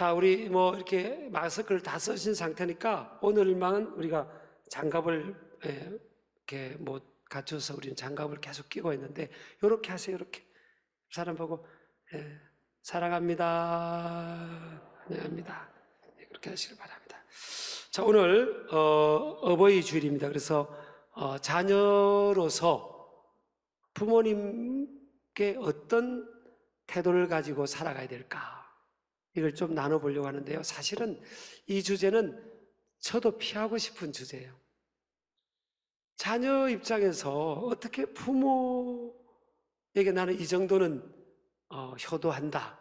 자, 우리 뭐 이렇게 마스크를 다 쓰신 상태니까 오늘만 우리가 장갑을 이렇게 뭐 갖춰서 우리는 장갑을 계속 끼고 있는데, 이렇게 하세요. 이렇게 사람 보고 사랑합니다, 환영합니다, 그렇게 하시길 바랍니다. 자, 오늘 어버이 주일입니다. 그래서 자녀로서 부모님께 어떤 태도를 가지고 살아가야 될까, 이걸 좀 나눠보려고 하는데요. 사실은 이 주제는 저도 피하고 싶은 주제예요. 자녀 입장에서 어떻게 부모에게 나는 이 정도는 효도한다,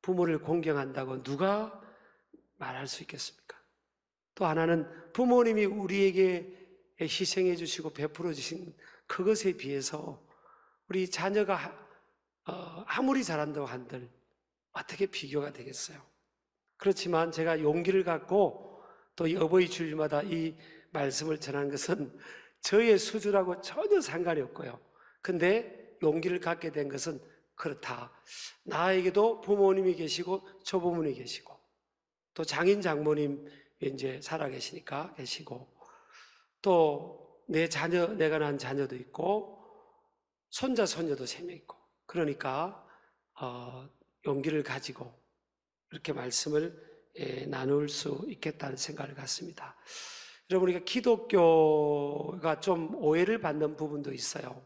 부모를 공경한다고 누가 말할 수 있겠습니까? 또 하나는 부모님이 우리에게 희생해 주시고 베풀어 주신 그것에 비해서 우리 자녀가 아무리 잘한다고 한들 어떻게 비교가 되겠어요? 그렇지만 제가 용기를 갖고 또 이 어버이 주일마다 이 말씀을 전한 것은 저의 수준하고 전혀 상관이 없고요. 근데 용기를 갖게 된 것은 그렇다. 나에게도 부모님이 계시고 조부모님이 계시고 또 장인 장모님 이제 살아 계시니까 계시고, 또 내 자녀, 내가 낳은 자녀도 있고 손자 손녀도 3명 있고, 그러니까 용기를 가지고 이렇게 말씀을 나눌 수 있겠다는 생각을 갖습니다. 여러분, 우리가 기독교가 좀 오해를 받는 부분도 있어요.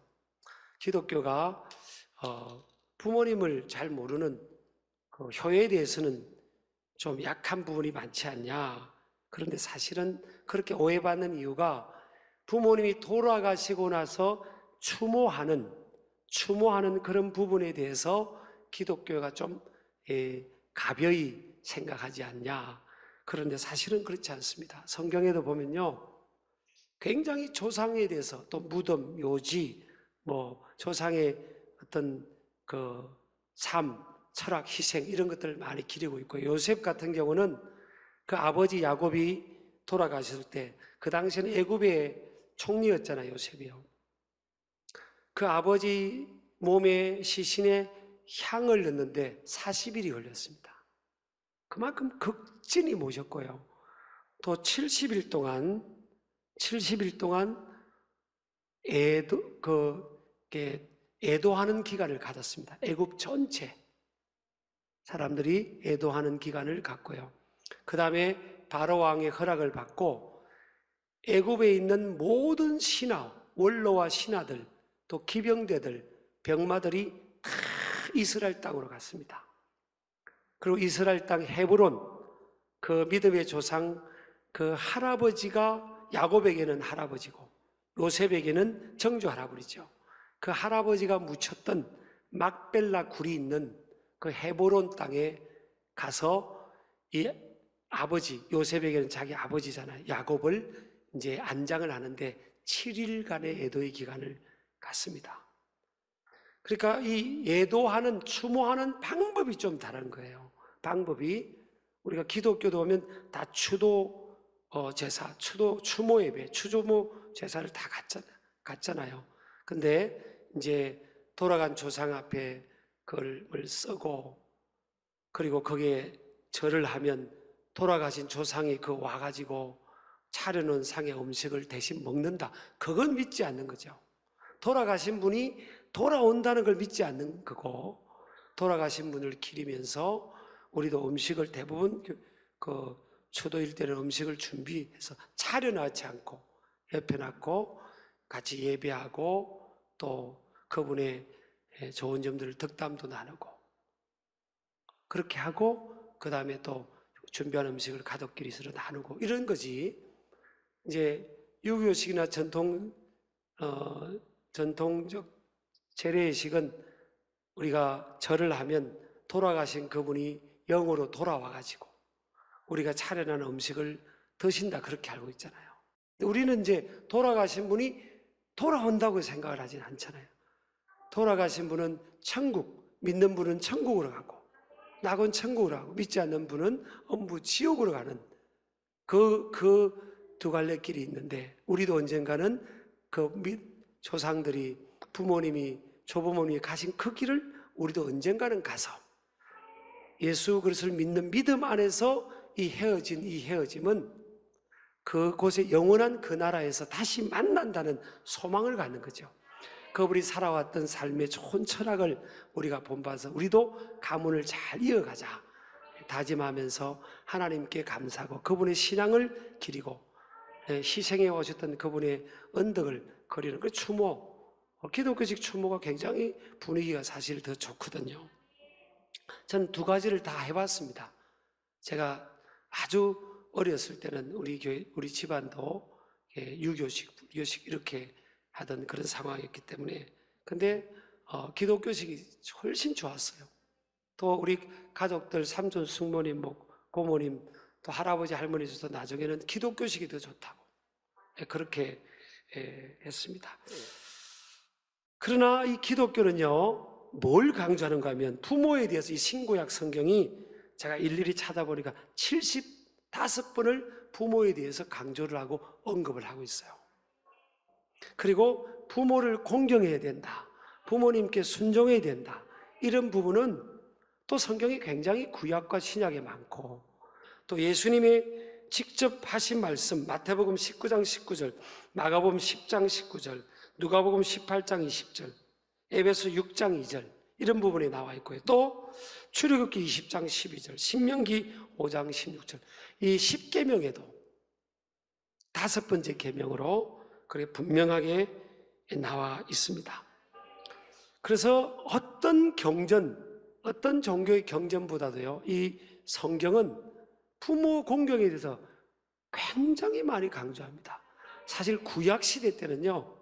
기독교가 부모님을 잘 모르는 그 효에 대해서는 좀 약한 부분이 많지 않냐. 그런데 사실은 그렇게 오해받는 이유가 부모님이 돌아가시고 나서 추모하는 그런 부분에 대해서 기독교가 좀 가벼이 생각하지 않냐. 그런데 사실은 그렇지 않습니다. 성경에도 보면요, 굉장히 조상에 대해서, 또 무덤, 묘지, 뭐 조상의 어떤 그 삶, 철학, 희생, 이런 것들을 많이 기리고 있고, 요셉 같은 경우는 그 아버지 야곱이 돌아가셨을 때, 그 당시에는 애굽의 총리였잖아요, 요셉이요. 그 아버지 몸에 시신에 향을 넣는데 40일이 걸렸습니다. 그만큼 극진히 모셨고요. 또 70일 동안 애도하는 기간을 가졌습니다. 애굽 전체 사람들이 애도하는 기간을 갖고요. 그 다음에 바로 왕의 허락을 받고 애굽에 있는 모든 신하, 원로와 신하들, 또 기병대들, 병마들이 다 이스라엘 땅으로 갔습니다. 그리고 이스라엘 땅 헤브론, 그 믿음의 조상 그 할아버지가 야곱에게는 할아버지고 요셉에게는 정조 할아버지죠. 그 할아버지가 묻혔던 막벨라 굴이 있는 그 헤브론 땅에 가서 이 아버지, 요셉에게는 자기 아버지잖아요, 야곱을 이제 안장을 하는데 7일간의 애도의 기간을 갖습니다. 그러니까 이 애도하는, 추모하는 방법이 좀 다른 거예요. 방법이, 우리가 기독교도 보면 다 추도 제사, 추모 예배, 추조모 제사를 다 갖잖아요. 근데 이제 돌아간 조상 앞에 그걸 쓰고, 그리고 거기에 절을 하면 돌아가신 조상이 그 와가지고 차려놓은 상의 음식을 대신 먹는다. 그건 믿지 않는 거죠. 돌아가신 분이 돌아온다는 걸 믿지 않는 거고, 돌아가신 분을 기리면서 우리도 음식을 대부분 그 추도일 때는 음식을 준비해서 차려놓지 않고 옆에 놨고 같이 예배하고 또 그분의 좋은 점들을 덕담도 나누고 그렇게 하고, 그 다음에 또 준비한 음식을 가족끼리 서로 나누고 이런 거지. 이제 유교식이나 전통적 재래의식은 우리가 절을 하면 돌아가신 그분이 영으로 돌아와가지고 우리가 차려놓은 음식을 드신다, 그렇게 알고 있잖아요. 우리는 이제 돌아가신 분이 돌아온다고 생각을 하진 않잖아요. 돌아가신 분은 천국, 믿는 분은 천국으로 가고 낙은 천국으로 가고 믿지 않는 분은 엄부 지옥으로 가는 그 두 갈래 길이 있는데, 우리도 언젠가는 그 조상들이, 부모님이, 조부모님이 가신 그 길을 우리도 언젠가는 가서 예수 그리스도를 믿는 믿음 안에서 이 헤어짐은 그곳에 영원한 그 나라에서 다시 만난다는 소망을 갖는 거죠. 그분이 살아왔던 삶의 좋은 철학을 우리가 본받아서 우리도 가문을 잘 이어가자 다짐하면서 하나님께 감사하고 그분의 신앙을 기리고 희생해 오셨던 그분의 언덕을 거리는 그 추모, 기독교식 추모가 굉장히 분위기가 사실 더 좋거든요. 전 두 가지를 다 해봤습니다. 제가 아주 어렸을 때는 우리 교회, 우리 집안도 유교식, 불교식 이렇게 하던 그런 상황이었기 때문에, 근데 기독교식이 훨씬 좋았어요. 또 우리 가족들 삼촌, 숙모님, 고모님, 또 할아버지, 할머니도 나중에는 기독교식이 더 좋다고 그렇게 했습니다. 그러나 이 기독교는요, 뭘 강조하는가 하면 부모에 대해서 이 신구약 성경이 제가 일일이 찾아보니까 75번을 부모에 대해서 강조를 하고 언급을 하고 있어요. 그리고 부모를 공경해야 된다, 부모님께 순종해야 된다, 이런 부분은 또 성경이 굉장히 구약과 신약에 많고, 또 예수님이 직접 하신 말씀 마태복음 19장 19절, 마가복음 10장 19절, 누가복음 18장 20절, 에베소 6장 2절 이런 부분이 나와 있고요. 또 출애굽기 20장 12절, 신명기 5장 16절, 이 10계명에도 5번째 계명으로 그렇게 분명하게 나와 있습니다. 그래서 어떤 경전, 어떤 종교의 경전보다도요, 이 성경은 부모 공경에 대해서 굉장히 많이 강조합니다. 사실 구약 시대 때는요,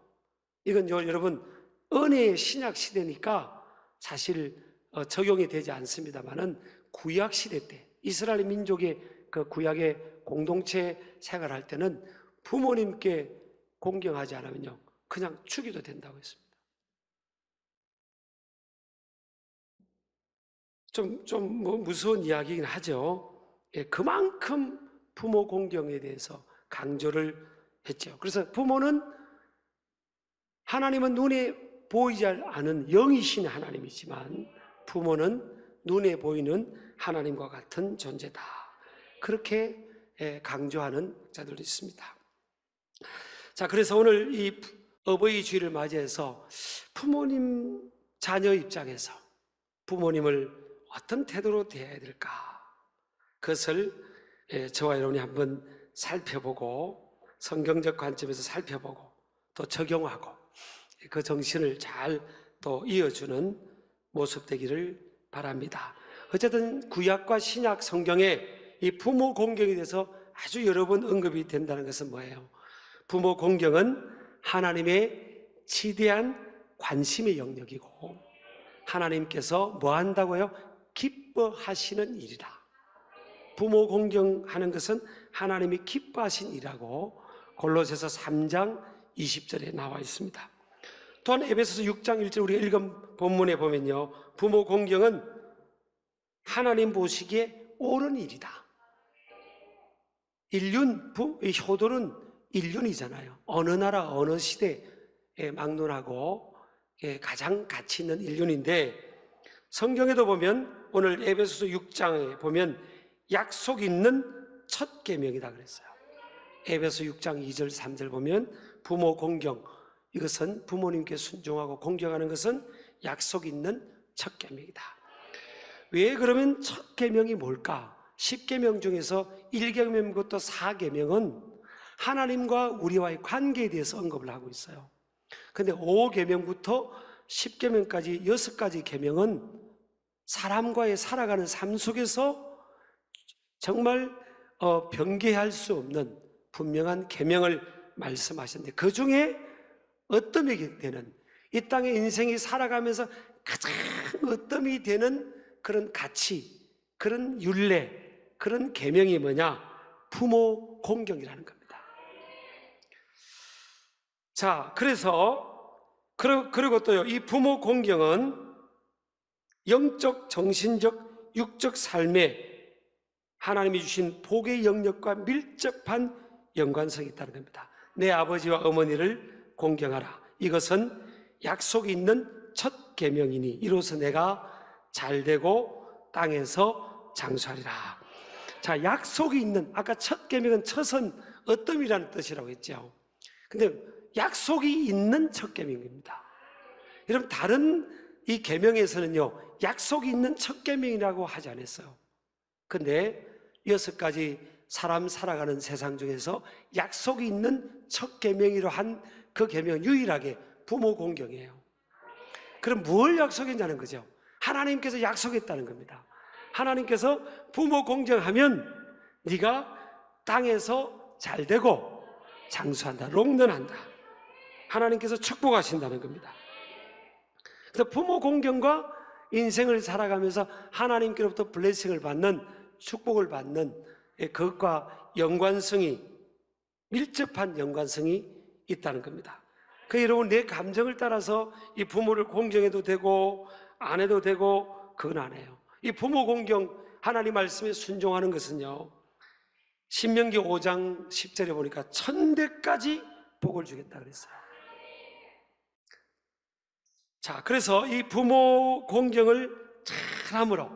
이건 여러분 은혜의 신약 시대니까 사실 적용이 되지 않습니다만은, 구약 시대 때 이스라엘 민족의 그 구약의 공동체 생활할 때는 부모님께 공경하지 않으면요 그냥 죽여도 된다고 했습니다. 좀 무서운 이야기긴 하죠. 그만큼 부모 공경에 대해서 강조를 했죠. 그래서 부모는, 하나님은 눈에 보이지 않은 영이신 하나님이지만 부모는 눈에 보이는 하나님과 같은 존재다, 그렇게 강조하는 자들도 있습니다. 자, 그래서 오늘 이 어버이 주일을 맞이해서 부모님, 자녀 입장에서 부모님을 어떤 태도로 대해야 될까, 그것을 저와 여러분이 한번 살펴보고 성경적 관점에서 살펴보고 또 적용하고 그 정신을 잘 또 이어주는 모습 되기를 바랍니다. 어쨌든 구약과 신약 성경에 이 부모 공경에 대해서 아주 여러 번 언급이 된다는 것은 뭐예요? 부모 공경은 하나님의 지대한 관심의 영역이고, 하나님께서 뭐 한다고요? 기뻐하시는 일이라. 부모 공경하는 것은 하나님이 기뻐하신 일이라고 골로새서 3장 20절에 나와 있습니다. 또한 에베소서 6장 1절 우리가 읽은 본문에 보면요, 부모 공경은 하나님 보시기에 옳은 일이다. 효도는 인륜이잖아요. 어느 나라 어느 시대에 막론하고 가장 가치 있는 인륜인데, 성경에도 보면 오늘 에베소서 6장에 보면 약속 있는 첫 계명이다 그랬어요. 에베소 6장 2절 3절 보면 부모 공경, 이것은 부모님께 순종하고 공경하는 것은 약속 있는 첫 계명이다. 왜 그러면 첫 계명이 뭘까? 10계명 중에서 1계명부터 4계명은 하나님과 우리와의 관계에 대해서 언급을 하고 있어요. 근데 5계명부터 10계명까지 6가지 계명은 사람과의 살아가는 삶 속에서 정말 변개할 수 없는 분명한 계명을 말씀하셨는데, 그 중에 어뜸이 되는, 이 땅의 인생이 살아가면서 가장 어뜸이 되는 그런 가치, 그런 율례, 그런 계명이 뭐냐? 부모 공경이라는 겁니다. 자, 그리고 또요, 이 부모 공경은 영적, 정신적, 육적 삶에 하나님이 주신 복의 영역과 밀접한 연관성이 있다는 겁니다. 내 아버지와 어머니를 공경하라. 이것은 약속이 있는 첫 계명이니 이로써 내가 잘되고 땅에서 장수하리라. 자, 약속이 있는, 아까 첫 계명은 첫은 어뜸이라는 뜻이라고 했죠. 근데 약속이 있는 첫 계명입니다. 여러분, 다른 이 계명에서는요, 약속이 있는 첫 계명이라고 하지 않았어요. 근데 6가지 사람 살아가는 세상 중에서 약속이 있는 첫 계명이라 한 그 계명은 유일하게 부모 공경이에요. 그럼 뭘 약속했냐는 거죠. 하나님께서 약속했다는 겁니다. 하나님께서 부모 공경하면 네가 땅에서 잘 되고 장수한다, 롱런한다. 하나님께서 축복하신다는 겁니다. 그래서 부모 공경과 인생을 살아가면서 하나님께로부터 블레싱을 받는, 축복을 받는 그것과 연관성이, 밀접한 연관성이 있다는 겁니다. 그 여러분, 내 감정을 따라서 이 부모를 공경해도 되고 안 해도 되고 그건 아니에요. 이 부모 공경, 하나님 말씀에 순종하는 것은요, 신명기 5장 10절에 보니까 1000대까지 복을 주겠다 그랬어요. 자, 그래서 이 부모 공경을 잘함으로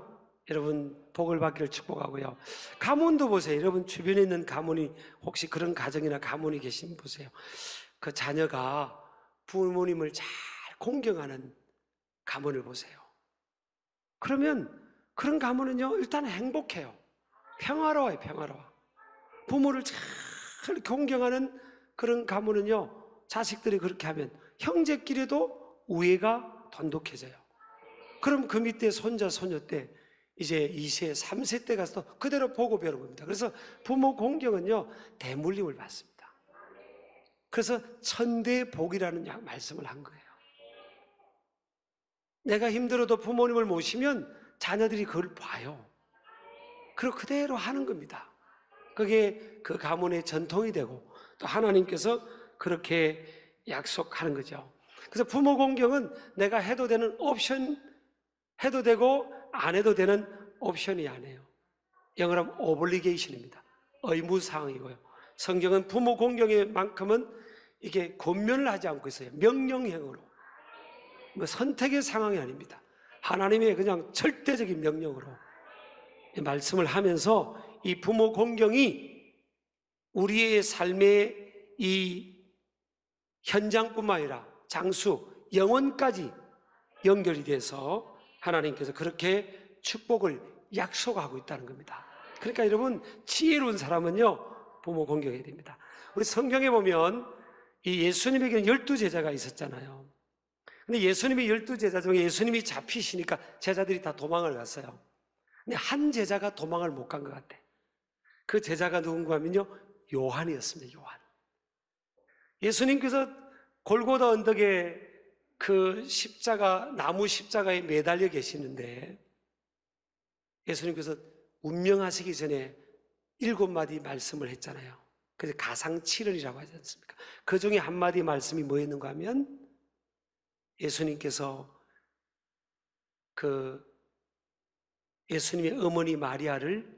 여러분 복을 받기를 축복하고요. 가문도 보세요. 여러분 주변에 있는 가문이, 혹시 그런 가정이나 가문이 계시면 보세요. 그 자녀가 부모님을 잘 공경하는 가문을 보세요. 그러면 그런 가문은요, 일단 행복해요. 평화로워요. 평화로워. 부모를 잘 공경하는 그런 가문은요, 자식들이 그렇게 하면 형제끼리도 우애가 돈독해져요. 그럼 그 밑에 손자, 소녀 때 이제 2세, 3세 때 가서 그대로 보고 배우는 겁니다. 그래서 부모 공경은요, 대물림을 받습니다. 그래서 천대 복이라는 말씀을 한 거예요. 내가 힘들어도 부모님을 모시면 자녀들이 그걸 봐요. 그리고 그대로 하는 겁니다. 그게 그 가문의 전통이 되고 또 하나님께서 그렇게 약속하는 거죠. 그래서 부모 공경은 내가 해도 되는 옵션, 해도 되고 안 해도 되는 옵션이 아니에요. 영어로 하면 오블리게이션입니다. 의무사항이고요. 성경은 부모 공경의 만큼은 이게 권면을 하지 않고 있어요. 명령형으로. 뭐 선택의 상황이 아닙니다. 하나님의 그냥 절대적인 명령으로 말씀을 하면서 이 부모 공경이 우리의 삶의 이 현장뿐만 아니라 장수, 영원까지 연결이 돼서 하나님께서 그렇게 축복을 약속하고 있다는 겁니다. 그러니까 여러분, 지혜로운 사람은요, 부모 공경해야 됩니다. 우리 성경에 보면 이 예수님에게는 12제자가 있었잖아요. 근데 예수님이 12제자 중에 예수님이 잡히시니까 제자들이 다 도망을 갔어요. 근데 한 제자가 도망을 못 간 것 같아. 그 제자가 누군가 하면요, 요한이었습니다. 요한. 예수님께서 골고다 언덕에 그 십자가, 나무 십자가에 매달려 계시는데 예수님께서 운명하시기 전에 7마디 말씀을 했잖아요. 그래서 가상칠언이라고 하지 않습니까? 그 중에 한마디 말씀이 뭐였는가 하면 예수님께서 그 예수님의 어머니 마리아를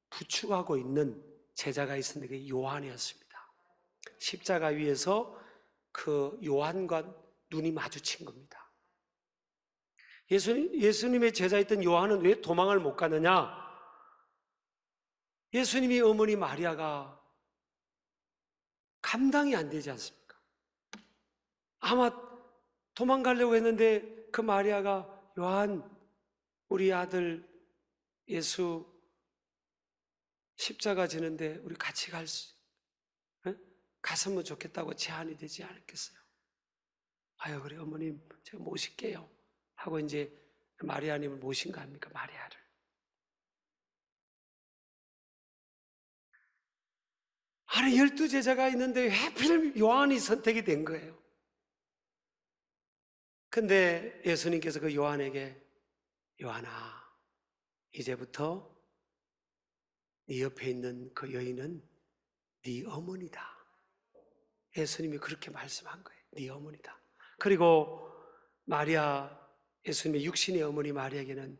부축하고 있는 제자가 있었는데 그게 요한이었습니다. 십자가 위에서 그 요한과 눈이 마주친 겁니다. 예수님의 제자였던 요한은 왜 도망을 못 가느냐? 예수님의 어머니 마리아가 감당이 안 되지 않습니까? 아마 도망가려고 했는데 그 마리아가 요한, 우리 아들 예수 십자가 지는데 우리 같이 갔으면 좋겠다고 제안이 되지 않았겠어요? 아유, 그래 어머님 제가 모실게요 하고 이제 마리아님을 모신 거 아닙니까? 마리아를. 아니 12제자가 있는데 하필 요한이 선택이 된 거예요. 근데 예수님께서 그 요한에게 요한아, 이제부터 네 옆에 있는 그 여인은 네 어머니다. 예수님이 그렇게 말씀한 거예요. 네 어머니다. 그리고 마리아, 예수님의 육신의 어머니 마리아에게는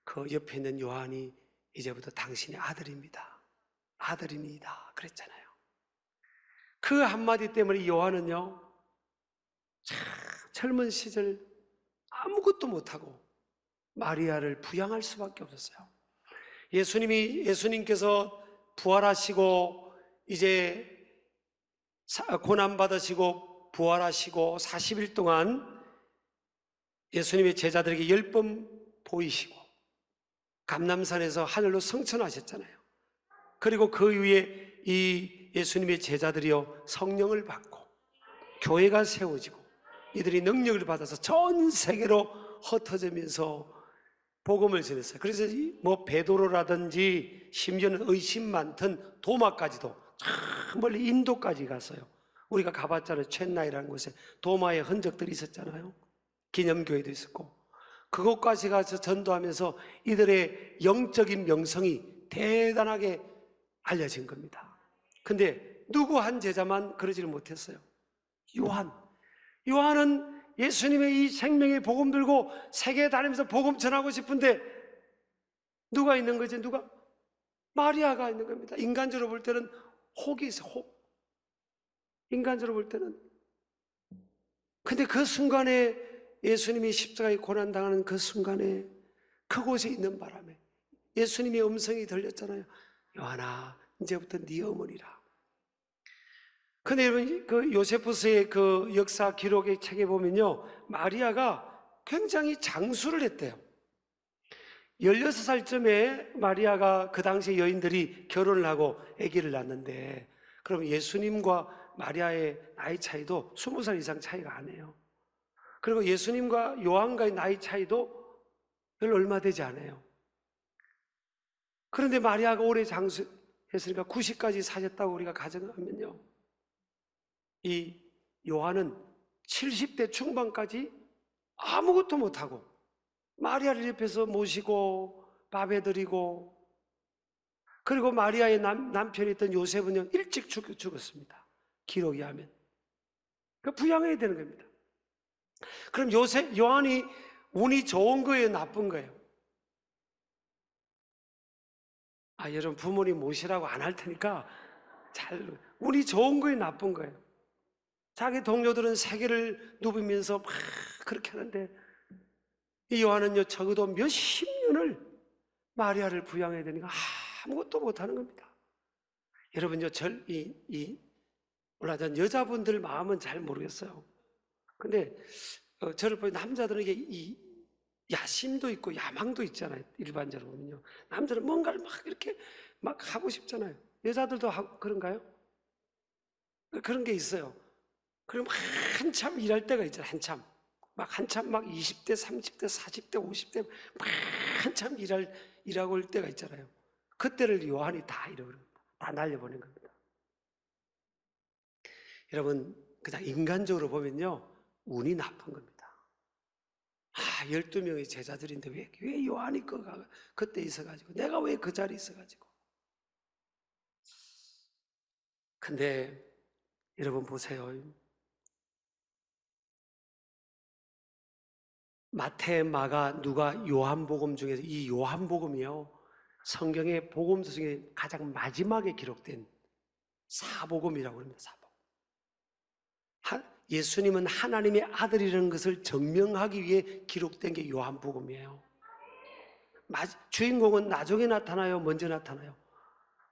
그 옆에 있는 요한이 이제부터 당신의 아들입니다. 아들입니다. 그랬잖아요. 그 한마디 때문에 요한은요, 참 젊은 시절 아무것도 못하고 마리아를 부양할 수밖에 없었어요. 예수님께서 부활하시고 이제 고난받으시고 부활하시고 40일 동안 예수님의 제자들에게 10번 보이시고 감람산에서 하늘로 승천하셨잖아요. 그리고 그 이후에 이 예수님의 제자들이요 성령을 받고 교회가 세워지고 이들이 능력을 받아서 전 세계로 흩어지면서 복음을 전했어요. 그래서 뭐 베드로라든지 심지어는 의심 많던 도마까지도 저 멀리 인도까지 갔어요. 우리가 가봤잖아요. 첸나이라는 곳에 도마의 흔적들이 있었잖아요. 기념교회도 있었고 그곳까지 가서 전도하면서 이들의 영적인 명성이 대단하게 알려진 겁니다. 근데 누구 한 제자만 그러지를 못했어요. 요한은 예수님의 이 생명의 복음 들고 세계에 다니면서 복음 전하고 싶은데 누가 있는 거지? 마리아가 있는 겁니다. 인간적으로 볼 때는 혹이 있어요. 혹. 인간적으로 볼 때는. 근데 그 순간에 예수님이 십자가에 고난당하는 그 순간에 그곳에 있는 바람에 예수님의 음성이 들렸잖아요. 요한아, 이제부터 네 어머니라. 근데 여러분, 그 요세푸스의 그 역사 기록의 책에 보면요, 마리아가 굉장히 장수를 했대요. 16살쯤에 마리아가 그 당시 여인들이 결혼을 하고 아기를 낳는데, 그럼 예수님과 마리아의 나이 차이도 20살 이상 차이가 안 해요. 그리고 예수님과 요한과의 나이 차이도 별로 얼마 되지 않아요. 그런데 마리아가 오래 장수했으니까 90까지 사셨다고 우리가 가정하면요, 이 요한은 70대 중반까지 아무것도 못하고 마리아를 옆에서 모시고 밥해드리고, 그리고 마리아의 남편이었던 요셉은요 일찍 죽었습니다. 기록에 하면. 그 부양해야 되는 겁니다. 그럼 요한이 운이 좋은 거예요, 나쁜 거예요? 여러분 부모님 모시라고 안 할 테니까 운이 좋은 거예요, 나쁜 거예요? 자기 동료들은 세계를 누비면서 막 그렇게 하는데 이 요한은요 적어도 몇십 년을 마리아를 부양해야 되니까 아무것도 못하는 겁니다. 여러분요 몰라, 전 여자분들 마음은 잘 모르겠어요. 근데 저를 보면 남자들은 이 야심도 있고 야망도 있잖아요. 일반적으로 보면요 남자는 뭔가를 막 이렇게 막 하고 싶잖아요. 여자들도 그런가요? 그런 게 있어요. 그럼 한참 일할 때가 있잖아요. 한참 막 20대, 30대, 40대, 50대 막 한참 일하고 올 때가 있잖아요. 그때를 요한이 다 잃어버립니다. 다 날려보낸 겁니다. 여러분, 그냥 인간적으로 보면요 운이 나쁜 겁니다. 12명의 제자들인데 왜 요한이 그때 있어가지고 내가 왜 그 자리에 있어가지고. 근데 여러분 보세요. 마태, 마가, 누가, 요한복음 중에서 이 요한복음이요 성경의 복음서 중에 가장 마지막에 기록된 사복음이라고 합니다. 사복음. 예수님은 하나님의 아들이라는 것을 증명하기 위해 기록된 게 요한복음이에요. 주인공은 나중에 나타나요, 먼저 나타나요?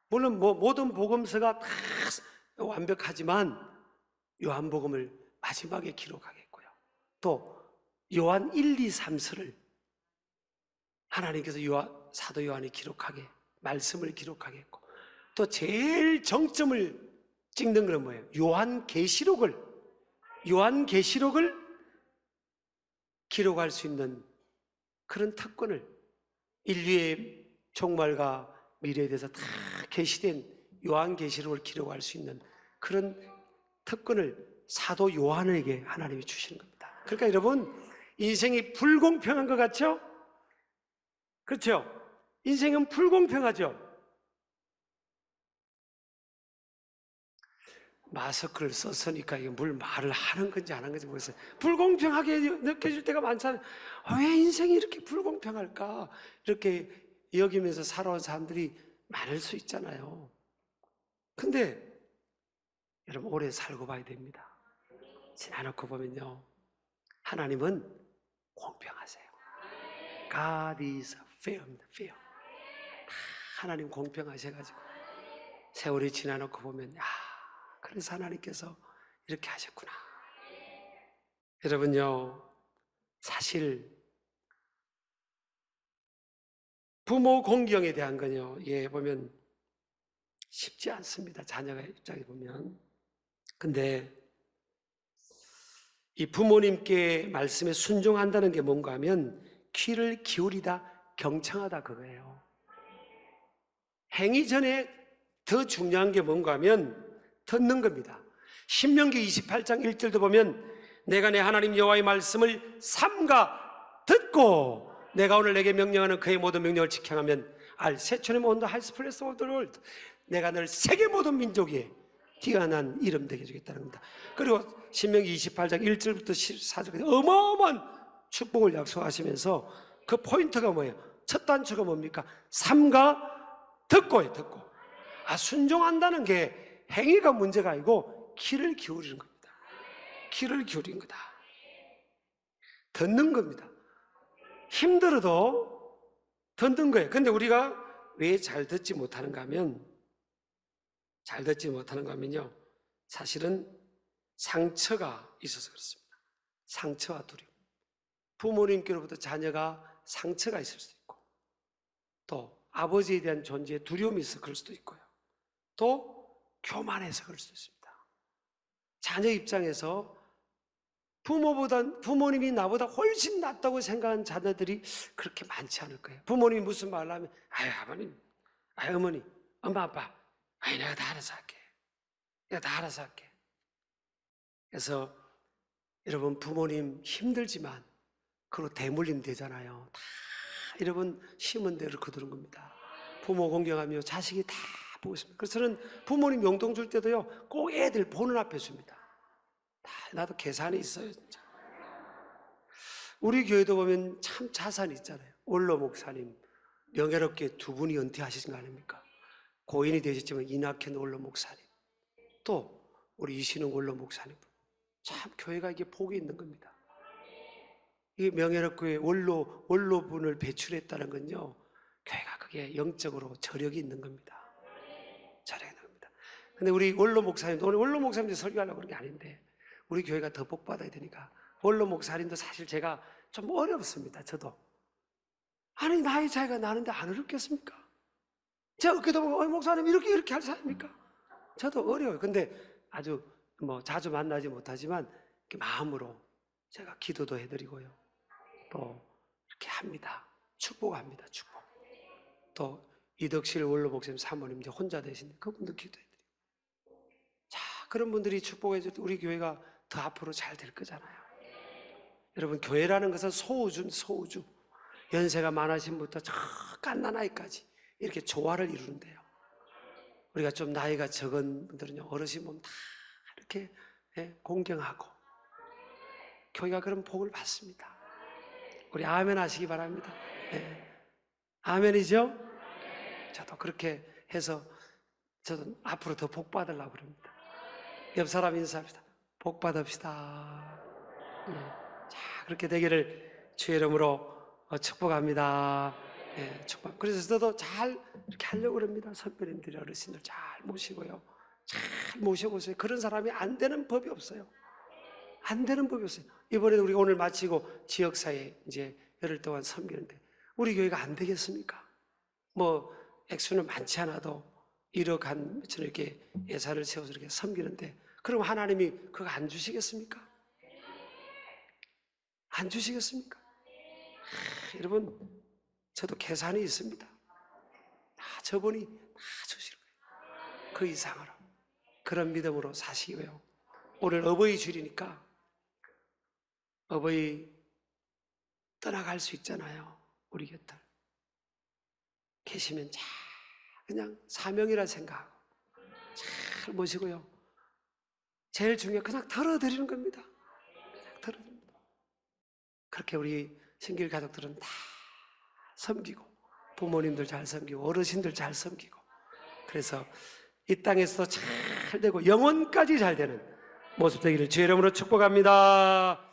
물론 모든 복음서가 다 완벽하지만 요한복음을 마지막에 기록하겠고요. 또 요한 1, 2, 3서를 하나님께서 사도 요한이 기록하게, 말씀을 기록하게 했고, 또 제일 정점을 찍는 건 뭐예요? 요한계시록을 기록할 수 있는 그런 특권을, 인류의 종말과 미래에 대해서 다 계시된 요한계시록을 기록할 수 있는 그런 특권을 사도 요한에게 하나님이 주시는 겁니다. 그러니까 여러분, 인생이 불공평한 것 같죠? 그렇죠? 인생은 불공평하죠? 마스크를 썼으니까 이게 말을 하는 건지 안 하는 건지 모르겠어요. 불공평하게 느껴질 때가 많잖아요. 왜 인생이 이렇게 불공평할까? 이렇게 여기면서 살아온 사람들이 많을 수 있잖아요. 근데 여러분 오래 살고 봐야 됩니다. 지나놓고 보면요 하나님은 공평하세요. God is fair입니다. fair. 하나님 공평하셔가지고 세월이 지나놓고 보면 그래서 하나님께서 이렇게 하셨구나. 여러분요, 사실 부모 공경에 대한 건요, 보면 쉽지 않습니다. 자녀가 입장에 보면. 근데 이 부모님께 말씀에 순종한다는 게 뭔가 하면 귀를 기울이다, 경청하다 그거예요. 행위 전에 더 중요한 게 뭔가 하면 듣는 겁니다. 신명기 28장 1절도 보면 내가 내 하나님 여호와의 말씀을 삼가 듣고 내가 오늘 내게 명령하는 그의 모든 명령을 지켜가면 세천의 온도 하이스 플레스 오브 더 월드, 내가 널 세계 모든 민족에 뛰어난 이름 되게 해주겠다는 겁니다. 그리고 신명기 28장 1절부터 14절까지 어마어마한 축복을 약속하시면서 그 포인트가 뭐예요? 첫 단추가 뭡니까? 삼가 듣고예요. 듣고. 순종한다는 게 행위가 문제가 아니고 귀를 기울이는 겁니다. 귀를 기울이는 거다. 듣는 겁니다. 힘들어도 듣는 거예요. 근데 우리가 왜 잘 듣지 못하는가 하면, 요 사실은 상처가 있어서 그렇습니다. 상처와 두려움. 부모님께로부터 자녀가 상처가 있을 수도 있고, 또 아버지에 대한 존재에 두려움이 있어 그럴 수도 있고요. 또 교만해서 그럴 수도 있습니다. 자녀 입장에서 부모님이 나보다 훨씬 낫다고 생각하는 자녀들이 그렇게 많지 않을 거예요. 부모님이 무슨 말을 하면 아버님, 어머니, 엄마, 아빠, 내가 다 알아서 할게. 내가 다 알아서 할게. 그래서 여러분, 부모님 힘들지만 그걸로 대물림 되잖아요. 다 여러분 심은 대로 거두는 겁니다. 부모 공경하며 자식이 다 보고 있습니다. 그래서 저는 부모님 용돈 줄 때도요, 꼭 애들 보는 앞에 줍니다. 나도 계산이 있어요, 진짜. 우리 교회도 보면 참 자산이 있잖아요. 원로 목사님, 명예롭게 두 분이 은퇴하시신 거 아닙니까? 고인이 되셨지만 이낙현 원로 목사님, 또 우리 이신웅 원로 목사님, 참 교회가 이게 복이 있는 겁니다. 이 명예롭게 원로분을 배출했다는 건요, 교회가 그게 영적으로 저력이 있는 겁니다. 저력이 있는 겁니다. 근데 우리 원로 목사님도, 오늘 원로 목사님들 설교하려고 그런 게 아닌데 우리 교회가 더 복받아야 되니까 원로 목사님도 사실 제가 좀 어렵습니다. 저도. 나이 차이가 나는데 안 어렵겠습니까? 제가 어깨도 보고 목사님 이렇게 할 사람입니까? 저도 어려워요. 근데 아주 자주 만나지 못하지만 마음으로 제가 기도도 해드리고요. 또 이렇게 합니다. 축복합니다. 축복. 또 이덕실 원로 목사님 사모님 이제 혼자 되신데 그분도 기도해드리고. 자, 그런 분들이 축복해줄 때 우리 교회가 더 앞으로 잘 될 거잖아요. 여러분, 교회라는 것은 소우주. 연세가 많으신 분부터 저 갓난아이까지 이렇게 조화를 이루는데요. 우리가 좀 나이가 적은 분들은요, 어르신 보면 다 이렇게 공경하고 교회가 그런 복을 받습니다. 우리 아멘 하시기 바랍니다. 아멘이죠? 저도 그렇게 해서 저도 앞으로 더 복 받으려고 그럽니다. 옆 사람 인사합시다. 복 받읍시다. 자, 그렇게 되기를 주의 이름으로 축복합니다. 축복. 그래서 저도 잘 이렇게 하려고 그럽니다. 선배님들이 어르신들 잘 모시고요. 잘 모셔보세요. 그런 사람이 안 되는 법이 없어요. 안 되는 법이 없어요. 이번에도 우리가 오늘 마치고 지역사회 이제 열흘 동안 섬기는데 우리 교회가 안 되겠습니까? 액수는 많지 않아도 1억 한 몇천 이렇게 예산을 세워서 이렇게 섬기는데 그럼 하나님이 그거 안 주시겠습니까? 안 주시겠습니까? 여러분, 저도 계산이 있습니다. 저분이 다 주실 거예요. 그 이상으로. 그런 믿음으로 사시고요. 오늘 어버이 주일이니까 어버이 떠나갈 수 있잖아요. 우리 곁을 계시면 잘 그냥 사명이라 생각하고 잘 모시고요. 제일 중요한 그냥 덜어드리는 겁니다. 그냥 덜어드립니다. 그렇게 우리 신길 가족들은 다 섬기고 부모님들 잘 섬기고 어르신들 잘 섬기고 그래서 이 땅에서도 잘 되고 영원까지 잘 되는 모습 되기를 주의 이름으로 축복합니다.